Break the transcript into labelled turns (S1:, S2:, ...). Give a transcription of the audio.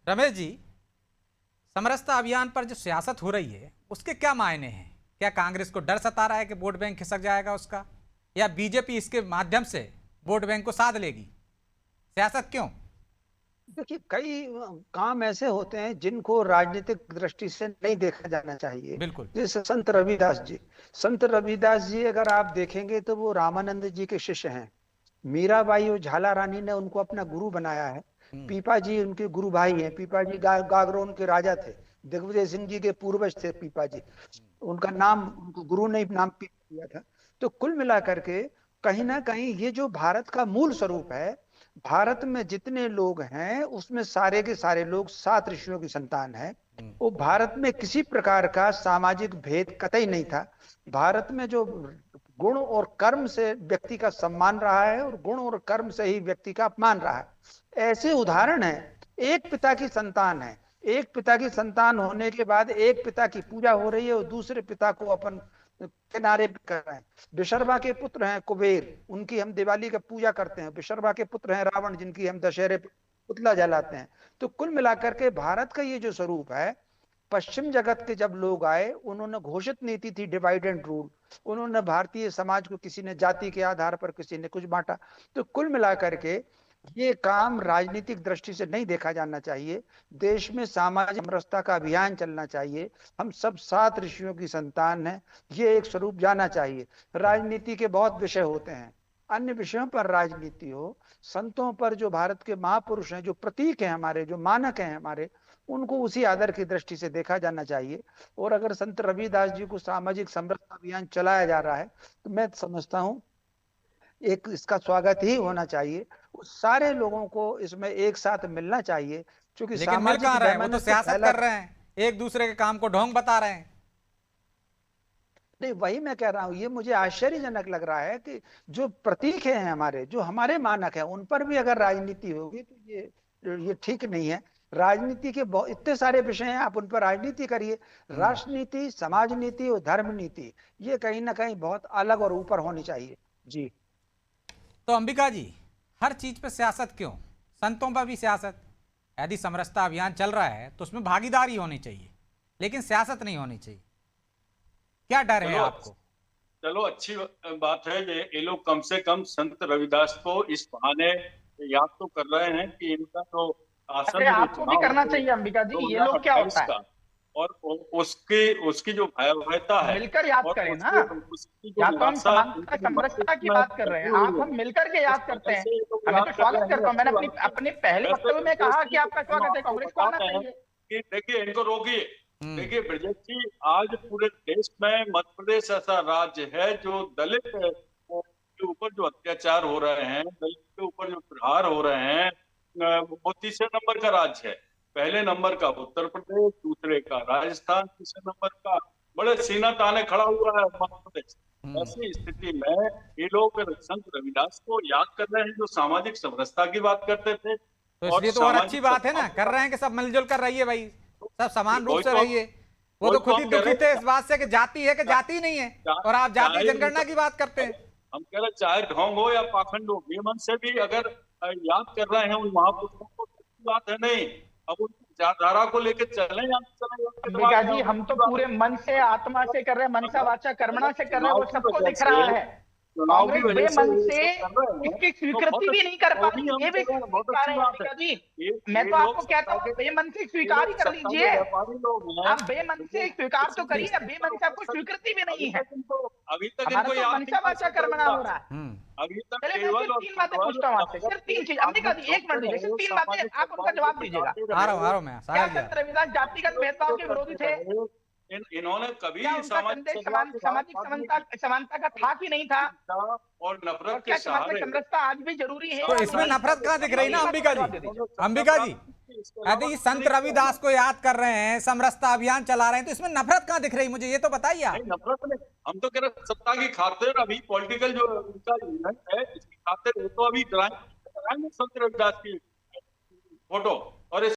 S1: रमेश जी, समरसता अभियान पर जो सियासत हो रही है उसके क्या मायने हैं? क्या कांग्रेस को डर सता रहा है कि वोट बैंक खिसक जाएगा उसका, या बीजेपी इसके माध्यम से वोट बैंक को साध लेगी? सियासत क्यों?
S2: देखिए, कई काम ऐसे होते हैं जिनको राजनीतिक दृष्टि से नहीं देखा जाना चाहिए।
S1: बिल्कुल।
S2: जैसे संत रविदास जी अगर आप देखेंगे तो वो रामानंद जी के शिष्य हैं। मीराबाई और झाला रानी ने उनको अपना गुरु बनाया है।
S1: हम्म।
S2: पीपा जी उनके गुरु भाई हैं। पीपा जी गागरोन के राजा थे। दिग्विजय सिंह जी के पूर्वज थे पीपा जी। उनका नाम, उनको गुरु ने नाम पीपा दिया था। तो कुल मिलाकर के कहीं ना कहीं ये जो भारत का मूल स्वरूप है, भारत में जितने लोग हैं उसमें सारे के सारे लोग सात ऋषियों की संतान है।
S1: हम्म।
S2: वो भारत में किसी प्रकार का सामाजिक भेद कतई नहीं था। भारत में जो गुण और कर्म से व्यक्ति का सम्मान रहा है और गुण और कर्म से ही व्यक्ति का अपमान रहा है। ऐसे उदाहरण है। एक पिता की संतान है। एक पिता की संतान होने के बाद एक पिता की पूजा हो रही है और दूसरे पिता को अपन किनारे पे कर रहे हैं। विशर्वा के पुत्र हैं कुबेर, उनकी हम दिवाली का पूजा करते हैं। विशर्वा के पुत्र हैं रावण, जिनकी हम दशहरे पे पुतला जलाते हैं। तो कुल मिलाकर के भारत का ये जो स्वरूप है, पश्चिम जगत के जब लोग आए उन्होंने घोषित नीति थी डिवाइड एंड रूल। उन्होंने भारतीय समाज को किसी ने जाति के आधार पर, किसी ने कुछ बांटा। तो कुल मिलाकर के ये काम राजनीतिक दृष्टि से नहीं देखा जाना चाहिए। देश में सामाजिक समरसता का अभियान चलना चाहिए। हम सब सात ऋषियों की संतान हैं, ये एक स्वरूप जाना चाहिए। राजनीति के बहुत विषय होते हैं, अन्य विषयों पर राजनीति हो। संतों पर, जो भारत के महापुरुष हैं, जो प्रतीक हैं हमारे, जो मानक हैं हमारे, उनको उसी आदर की दृष्टि से देखा जाना चाहिए। और अगर संत रविदास जी को सामाजिक समरसता अभियान चलाया जा रहा है तो मैं समझता हूँ एक इसका स्वागत ही होना चाहिए। सारे लोगों को इसमें एक साथ मिलना चाहिए, क्योंकि
S1: लेकिन मिल
S2: सामाजिक
S1: कहाँ रहे हैं? वो तो
S2: वैमनस्य
S1: सियासत
S2: फैला।
S1: कर रहे हैं, एक दूसरे के काम को ढोंग बता रहे हैं।
S2: नहीं, वही मैं कह रहा हूं, ये मुझे आश्चर्यजनक लग रहा है कि जो प्रतीक हैं हमारे, जो हमारे मानक हैं, उन पर भी अगर राजनीति होगी तो ये ठीक नहीं है। राजनीति के इतने सारे विषय हैं, आप उन पर राजनीति करिए।
S1: हम्म।
S2: राष्ट्रनीति, समाज नीति और धर्म नीति, ये कहीं ना कहीं बहुत अलग और ऊपर होनी चाहिए। जी।
S1: तो अंबिका जी, हर चीज पे सियासत क्यों? संतों पर भी सियासत। यदि समरसता अभियान चल रहा है तो उसमें भागीदारी होनी चाहिए, लेकिन सियासत नहीं होनी चाहिए। क्या डर है
S3: चलो
S1: आपको?
S3: चलो अच्छी बात है। ये लोग कम से कम संत रविदास को इस बहाने याद तो कर रहे हैं कि इनका जो
S4: अरे
S3: आसन जो
S4: आपको भी
S3: चुनाव
S4: करना
S3: है
S4: चाहिए अंबिका जी, ये लोग क्या
S3: 2028
S4: होता है।
S3: का, और उसकी उसकी जो भयावहता है,
S4: मिलकर याद
S3: और
S4: करें ना।
S3: उसकी उसकी जो
S4: या तो हम
S3: निराशा
S4: समानता
S3: इनके जो
S4: समरसता
S3: मस्तिष्क
S4: की
S3: में
S4: बात कर रहे हैं,
S3: बसी हुई
S4: आप
S3: है,
S4: हम मिलकर के
S3: उस
S4: याद करते
S3: वजह
S4: हैं।
S3: से ये लोग
S4: हमें तो
S3: याद कर
S4: स्वागत
S3: रहे हैं।
S4: करता हूँ, मैंने
S3: अच्छी
S4: अपनी
S3: बात है।
S4: अपने पहले
S3: वैसे
S4: वक्तव्य में कहा कि
S3: ब्रजेश
S4: आपका
S3: जी, हम
S4: स्वागत है,
S3: आपको
S4: कांग्रेस को आना
S3: बताते हैं
S4: चाहिए।
S3: कि देखिए, इनको रोकिए।
S1: हम्म।
S3: देखिए ब्रजेश जी, आज पूरे देश में मध्य प्रदेश ऐसा राज्य है जो दलित के ऊपर जो अत्याचार हो रहे हैं, दलित के ऊपर जो प्रहार हो रहे हैं, वो तीसरे नंबर का राज्य है। पहले नंबर का उत्तर प्रदेश, दूसरे का राजस्थान, तीसरे नंबर का बड़े सीना ताने खड़ा हुआ है मध्य प्रदेश।
S1: हम्म।
S3: ऐसी स्थिति में ये लोग संत रविदास को याद कर रहे हैं, जो सामाजिक समरसता की बात करते थे।
S1: तो
S3: और
S1: इसलिए तो और अच्छी
S3: सामाजिक
S1: बात है
S3: सद्भाव
S1: ना,
S3: की
S1: कर
S3: बात,
S1: रहे हैं कि सब मिलजुल कर रहिए भाई, सब समान रूप
S3: वही
S1: से
S3: तो
S1: रहिए। वो
S3: वही
S1: तो
S3: तो
S1: खुद ही
S3: हम कह रहे
S1: दुखी थे
S3: हैं।
S1: इस बात से कि जाति है कि जाति नहीं है, और आप जाति
S3: चाहे
S1: जनगणना
S3: इनका,
S1: की बात करते हैं।
S3: हम कह रहे हैं, चाहे ढोंग हो या पाखंड हो, बेमन से भी अगर याद कर रहे हैं उन महापुरुषों को, तो अच्छी बात है। नहीं, अब उनकी विचारधारा को लेकर चलें या नहीं चलें, उनके
S4: अंबिका
S3: दिमाग में
S4: जी, हम तो
S3: उनकी बात
S4: पूरे मन से, आत्मा से कर रहे हैं, मनसा
S3: अगर
S4: वाचा कर्मणा
S3: अगर
S4: से कर रहे हैं,
S3: चुनाव
S4: वो
S3: की
S4: सबको
S3: वजह
S4: दिख
S3: से
S4: रहा है।
S3: चुनाव की
S4: कांग्रेस
S3: वजह से
S4: बेमन
S3: ये
S4: से
S3: सब कर रहे हैं,
S4: इसकी
S3: तो
S4: स्वीकृति भी नहीं कर
S3: तो
S4: पा
S3: भी
S4: रही,
S3: हम
S4: ये भी
S3: कह रहे
S4: नहीं
S3: हैं
S4: देख
S3: बहुत
S4: पा
S3: अच्छी
S4: रहे हैं
S3: बात है।
S4: अंबिका जी।
S3: ये
S4: मैं
S3: ये
S4: तो
S3: लोग
S4: आपको कहता
S3: सत्ता
S4: हूँ
S3: के
S4: बेमन से
S3: ये
S4: स्वीकार ही
S3: लोग
S4: कर
S3: सत्ता के
S4: लीजिए।
S3: व्यापारी लोग हैं।
S4: आप बेमन
S3: जो
S4: से स्वीकार तो
S3: किसी भी
S4: करिए,
S3: स्थिति पर
S4: बेमन से आपको स्वीकृति भी
S3: अभी
S4: नहीं है।
S3: तक इनको अभी तक
S4: हमारा
S3: इनको
S4: तो
S3: याद नहीं
S4: मनसा
S3: था
S4: वाचा
S3: संत
S4: कर्मणा हो
S3: रविदास।
S4: रहा है।
S1: हम्म।
S3: अभी तक
S4: चलिए मैं
S3: केवल
S4: सिर्फ
S3: और
S4: 3 बातें
S3: केवल
S4: पूछता हूँ आपसे,
S3: नफरत
S4: सिर्फ
S3: के
S4: 3 चीज।
S3: आग में
S4: अंबिका जी एक
S3: झोंकते
S4: मिनट दीजिए, सिर्फ
S3: रहे,
S4: 3 बातें
S3: सामाजिक
S4: आप उनका
S3: सद्भाव को
S4: जवाब दीजिएगा।
S3: मिटाते
S1: आ रहा हूँ
S3: रहे,
S4: क्या
S1: सागर जी आ
S4: संत
S1: रहा हूँ।
S4: रविदास जातिगत भेदभाव के विरोधी थे?
S3: इन्होंने
S4: क्या
S3: कभी
S4: उनका
S3: सामाजिक
S4: संदेश
S3: सद्भाव की बात
S4: सामाजिक
S3: नहीं
S4: समानता
S3: की।
S4: समानता का था कि नहीं था?
S3: हिंसा और
S4: और
S3: नफरत के
S4: क्या सामाजिक
S3: सहारे
S4: समरसता आज भी जरूरी है
S1: तो
S4: या
S1: इसमें
S4: नहीं?
S1: नफरत कहाँ दिख रही ना
S4: तीन बातों का
S1: अंबिका जी?
S4: जवाब दे दीजिए।
S1: अंबिका जी,
S3: इसके अलावा
S1: यदि
S3: कुछ
S1: संत
S3: नहीं किया
S1: रविदास
S3: इन्होंने।
S1: को याद कर रहे हैं, समरसता अभियान चला रहे हैं, तो इसमें नफरत कहाँ दिख रही, मुझे ये तो बताइए
S3: नहीं,
S1: आप।
S3: नफरत नहीं, हम तो कह रहे हैं सत्ता की खातिर अभी पॉलिटिकल जो उनका इवेंट है, इसकी खातिर वो तो अभी कराएंगे संत रविदास की फोटो।